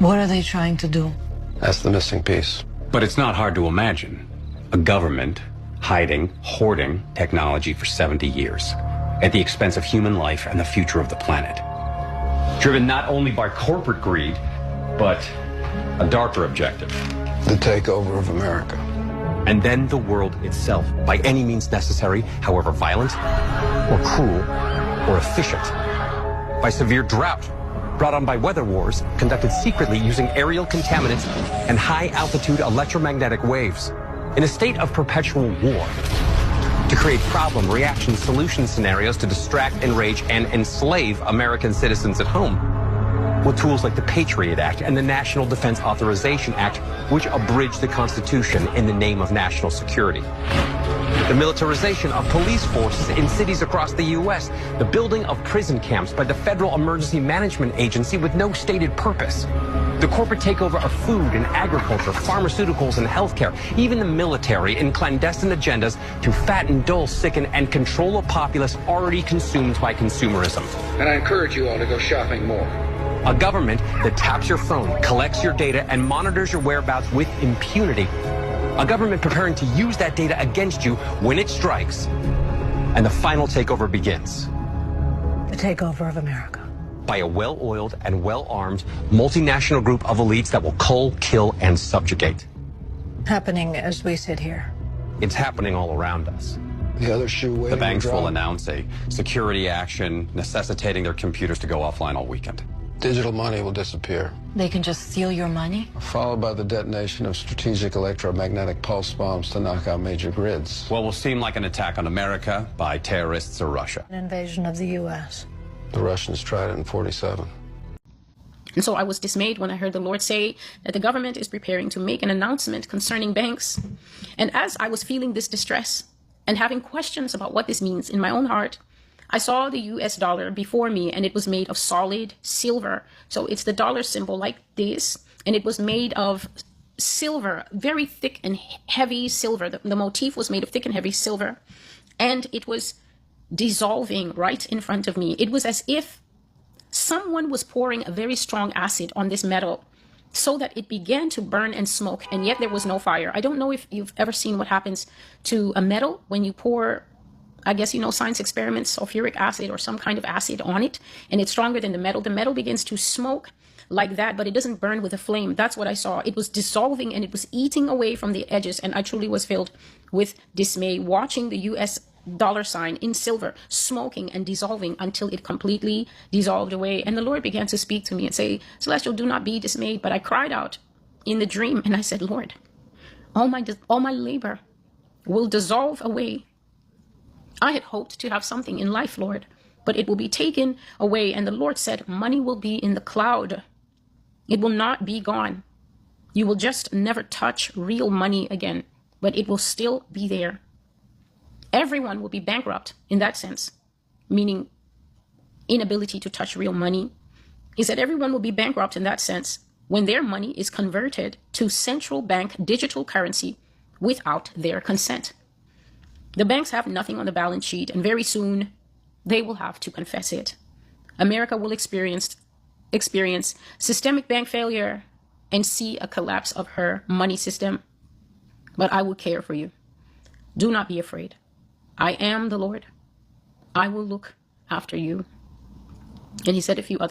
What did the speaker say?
What are they trying to do? That's the missing piece. But it's not hard to imagine. A government hiding, hoarding technology for 70 years at the expense of human life and the future of the planet. Driven not only by corporate greed, but a darker objective. The takeover of America. And then the world itself, by any means necessary, however violent, or cruel, or efficient. By severe drought, brought on by weather wars, conducted secretly using aerial contaminants and high-altitude electromagnetic waves. In a state of perpetual war. To create problem, reaction, solution scenarios to distract, enrage, and enslave American citizens at home. With tools like the Patriot Act and the National Defense Authorization Act, which abridge the Constitution in the name of national security. The militarization of police forces in cities across the U.S., the building of prison camps by the Federal Emergency Management Agency with no stated purpose, the corporate takeover of food and agriculture, pharmaceuticals and healthcare, even the military in clandestine agendas to fatten, dull, sicken, and control a populace already consumed by consumerism. And I encourage you all to go shopping more. A government that taps your phone, collects your data, and monitors your whereabouts with impunity. A government preparing to use that data against you when it strikes. And the final takeover begins. The takeover of America. By a well-oiled and well-armed multinational group of elites that will cull, kill, and subjugate. Happening as we sit here. It's happening all around us. The other shoe waiting. The banks to drop. will announce a security action necessitating their computers to go offline all weekend. Digital money will disappear. They can just steal your money? Followed by the detonation of strategic electromagnetic pulse bombs to knock out major grids. What will seem like an attack on America by terrorists or Russia. An invasion of the U.S. The Russians tried it in 47. And so I was dismayed when I heard the Lord say that the government is preparing to make an announcement concerning banks. And as I was feeling this distress and having questions about what this means in my own heart, I saw the US dollar before me, and it was made of solid silver. So it's the dollar symbol like this, and it was made of silver, very thick and heavy silver. The motif was made of thick and heavy silver, and it was dissolving right in front of me. It was as if someone was pouring a very strong acid on this metal so that it began to burn and smoke, and yet there was no fire. I don't know if you've ever seen what happens to a metal when you pour, I guess, you know, science experiments, sulfuric acid or some kind of acid on it, and it's stronger than the metal. The metal begins to smoke like that, but it doesn't burn with a flame. That's what I saw. It was dissolving and it was eating away from the edges, and I truly was filled with dismay watching the US dollar sign in silver smoking and dissolving until it completely dissolved away. And the Lord began to speak to me and say, Celestial, do not be dismayed. But I cried out in the dream and I said, Lord, all my labor will dissolve away. I had hoped to have something in life, Lord, but it will be taken away. And the Lord said, money will be in the cloud. It will not be gone. You will just never touch real money again, but it will still be there. Everyone will be bankrupt in that sense, meaning inability to touch real money, is that everyone will be bankrupt in that sense when their money is converted to central bank digital currency without their consent. The banks have nothing on the balance sheet, and very soon they will have to confess it. America will experience systemic bank failure and see a collapse of her money system. But I will care for you. Do not be afraid. I am the Lord. I will look after you. And he said a few other